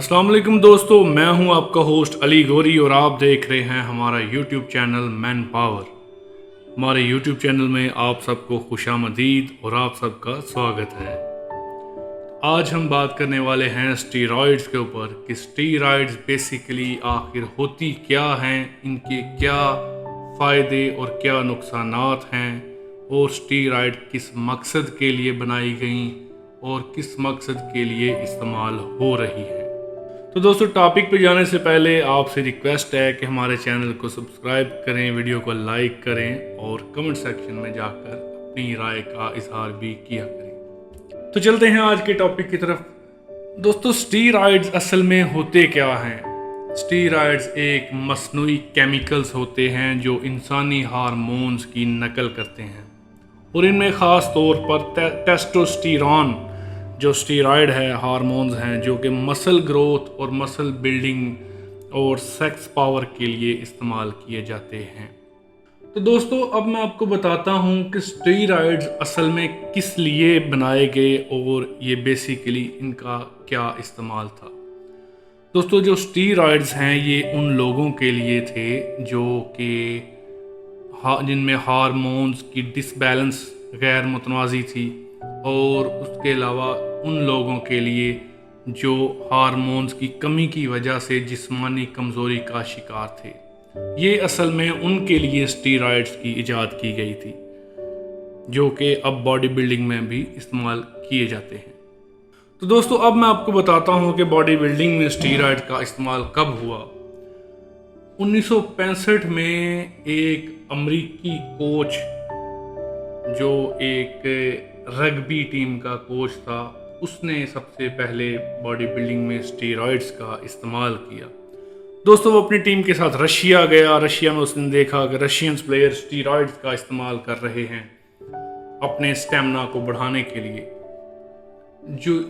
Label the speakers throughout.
Speaker 1: अस्सलाम वालेकुम दोस्तों, मैं हूं आपका होस्ट अली गौरी और आप देख रहे हैं हमारा यूट्यूब चैनल मैन पावर। हमारे यूट्यूब चैनल में आप सबको खुशामदीद और आप सबका स्वागत है। आज हम बात करने वाले हैं स्टीरॉयड्स के ऊपर कि स्टीरॉयड्स बेसिकली आखिर होती क्या हैं, इनके क्या फ़ायदे और क्या नुकसानात हैं और स्टीरॉयड किस मकसद के लिए बनाई गई और किस मकसद के लिए इस्तेमाल हो रही है। तो दोस्तों, टॉपिक पे जाने से पहले आपसे रिक्वेस्ट है कि हमारे चैनल को सब्सक्राइब करें, वीडियो को लाइक करें और कमेंट सेक्शन में जाकर अपनी राय का इजहार भी किया करें। तो चलते हैं आज के टॉपिक की तरफ। दोस्तों, स्टीरॉयड्स असल में होते क्या हैं? स्टीरॉयड्स एक मसनूई केमिकल्स होते हैं जो इंसानी हार्मोन्स की नकल करते हैं और इनमें ख़ास तौर पर टेस्टोस्टेरोन जो स्टीरॉयड है, हार्मोन्स हैं जो कि मसल ग्रोथ और मसल बिल्डिंग और सेक्स पावर के लिए इस्तेमाल किए जाते हैं। तो दोस्तों, अब मैं आपको बताता हूँ कि स्टीरॉयड्स असल में किस लिए बनाए गए और ये बेसिकली इनका क्या इस्तेमाल था। दोस्तों, जो स्टीरॉयड्स हैं ये उन लोगों के लिए थे जो कि जिनमें हार्मोन्स की डिसबैलेंस गैर मुतवाज़ी थी और उसके अलावा उन लोगों के लिए जो हार्मोन्स की कमी की वजह से जिस्मानी कमज़ोरी का शिकार थे। ये असल में उनके लिए स्टीरॉयड्स की इजाद की गई थी जो कि अब बॉडी बिल्डिंग में भी इस्तेमाल किए जाते हैं। तो दोस्तों, अब मैं आपको बताता हूँ कि बॉडी बिल्डिंग में स्टीरॉयड का इस्तेमाल कब हुआ। 1965 में एक अमरीकी कोच जो एक रग्बी टीम का कोच था, उसने सबसे पहले बॉडी बिल्डिंग में स्टीरॉयड्स का इस्तेमाल किया। दोस्तों, वो अपनी टीम के साथ रशिया गया। रशिया में उसने देखा कि रशियन प्लेयर स्टीरॉयड्स का इस्तेमाल कर रहे हैं अपने स्टेमिना को बढ़ाने के लिए,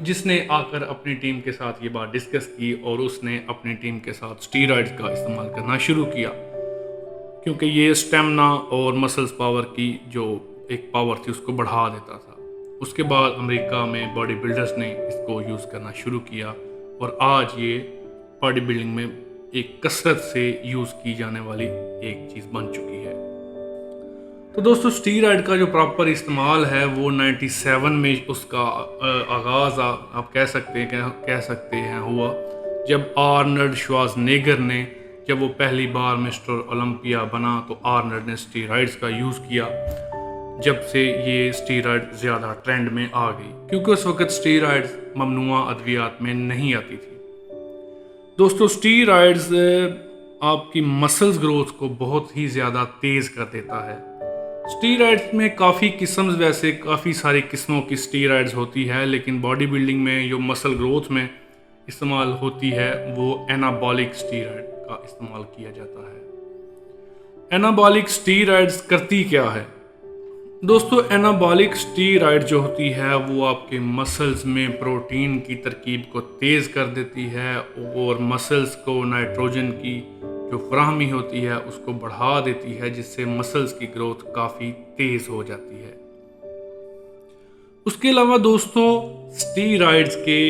Speaker 1: जिसने आकर अपनी टीम के साथ ये बात डिस्कस की और उसने अपनी टीम के साथ स्टीरॉयड्स का इस्तेमाल करना शुरू किया क्योंकि ये स्टेमिना और मसल्स पावर की जो एक पावर थी उसको बढ़ा देता था। उसके बाद अमेरिका में बॉडी बिल्डर्स ने इसको यूज़ करना शुरू किया और आज ये बॉडी बिल्डिंग में एक कसरत से यूज़ की जाने वाली एक चीज़ बन चुकी है। तो दोस्तों, स्टीरॉयड का जो प्रॉपर इस्तेमाल है वो 97 में उसका आगाज़ आप कह सकते हैं हुआ, जब आर्नल्ड श्वार्ज़नेगर ने जब वो पहली बार मिस्टर ओलंपिया बना तो आर्नल्ड ने स्टीरॉयड्स का यूज़ किया। जब से ये स्टीरॉयड ज़्यादा ट्रेंड में आ गई क्योंकि उस वक्त स्टीरॉयड्स ममनुआ अद्वियात में नहीं आती थी। दोस्तों, स्टीरॉयड्स आपकी मसल्स ग्रोथ को बहुत ही ज़्यादा तेज़ कर देता है। स्टीरॉयड्स में काफ़ी सारी किस्मों की स्टीरॉयड्स होती है, लेकिन बॉडी बिल्डिंग में जो मसल ग्रोथ में इस्तेमाल होती है वो एनाबॉलिक स्टीरॉयड का इस्तेमाल किया जाता है। एनाबॉलिक स्टीरॉयड्स करती क्या है? दोस्तों, एनाबॉलिक स्टीरॉयड जो होती है वो आपके मसल्स में प्रोटीन की तरकीब को तेज़ कर देती है और मसल्स को नाइट्रोजन की जो फराहमी होती है उसको बढ़ा देती है, जिससे मसल्स की ग्रोथ काफ़ी तेज़ हो जाती है। उसके अलावा दोस्तों, स्टीरॉयड्स के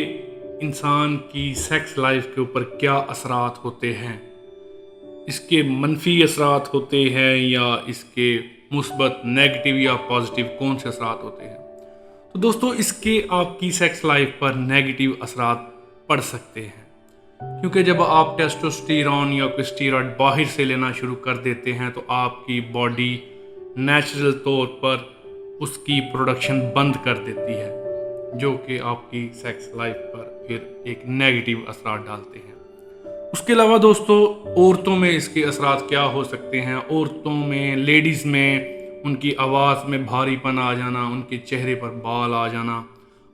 Speaker 1: इंसान की सेक्स लाइफ के ऊपर क्या असरात होते हैं, इसके मनफी असरात होते हैं या इसके मुस्बत, नेगेटिव या पॉजिटिव कौन से असरात होते हैं? तो दोस्तों, इसके आपकी सेक्स लाइफ पर नेगेटिव असरात पड़ सकते हैं क्योंकि जब आप टेस्टोस्टेरोन या कोई स्टीरॉयड बाहर से लेना शुरू कर देते हैं तो आपकी बॉडी नेचुरल तौर पर उसकी प्रोडक्शन बंद कर देती है जो कि आपकी सेक्स लाइफ पर फिर एक नेगेटिव असरात डालते हैं। उसके अलावा दोस्तों, औरतों में इसके असरात क्या हो सकते हैं? औरतों में, लेडीज़ में उनकी आवाज़ में भारीपन आ जाना, उनके चेहरे पर बाल आ जाना,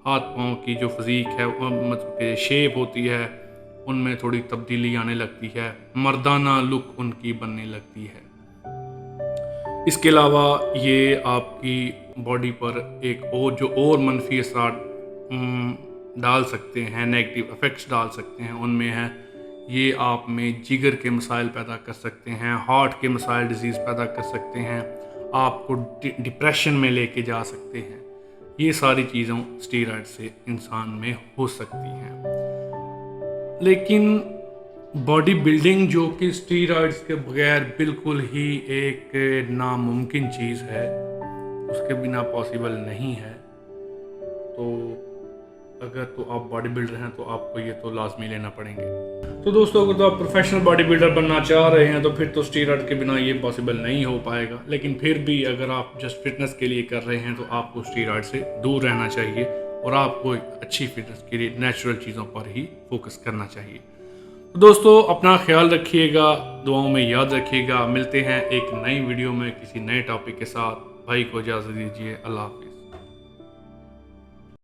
Speaker 1: हाथ पाँव की जो फिज़ीक है मतलब शेप होती है उनमें थोड़ी तब्दीली आने लगती है, मर्दाना लुक उनकी बनने लगती है। इसके अलावा ये आपकी बॉडी पर एक और मनफी असरात डाल सकते हैं, नेगेटिव इफ़ेक्ट्स डाल सकते हैं। उनमें है ये आप में जिगर के मसाइल पैदा कर सकते हैं, हार्ट के मसाइल, डिजीज़ पैदा कर सकते हैं, आपको डिप्रेशन में लेके जा सकते हैं। ये सारी चीज़ों स्टीरॉयड से इंसान में हो सकती हैं। लेकिन बॉडी बिल्डिंग जो कि स्टीरॉयड्स के बगैर बिल्कुल ही एक नामुमकिन चीज़ है, उसके बिना पॉसिबल नहीं है। तो अगर तो आप बॉडी बिल्डर हैं तो आपको ये तो लाजमी लेना पड़ेंगे। तो दोस्तों, अगर तो आप प्रोफेशनल बॉडी बिल्डर बनना चाह रहे हैं तो फिर तो स्टीरॉयड के बिना ये पॉसिबल नहीं हो पाएगा। लेकिन फिर भी अगर आप जस्ट फिटनेस के लिए कर रहे हैं तो आपको स्टीरॉयड से दूर रहना चाहिए और आपको एक अच्छी फिटनेस के लिए नेचुरल चीज़ों पर ही फोकस करना चाहिए। तो दोस्तों, अपना ख्याल रखिएगा, दुआओं में याद रखिएगा। मिलते हैं एक नई वीडियो में किसी नए टॉपिक के साथ। भाई को इजाज़त दीजिए। अल्लाह हाफिज़।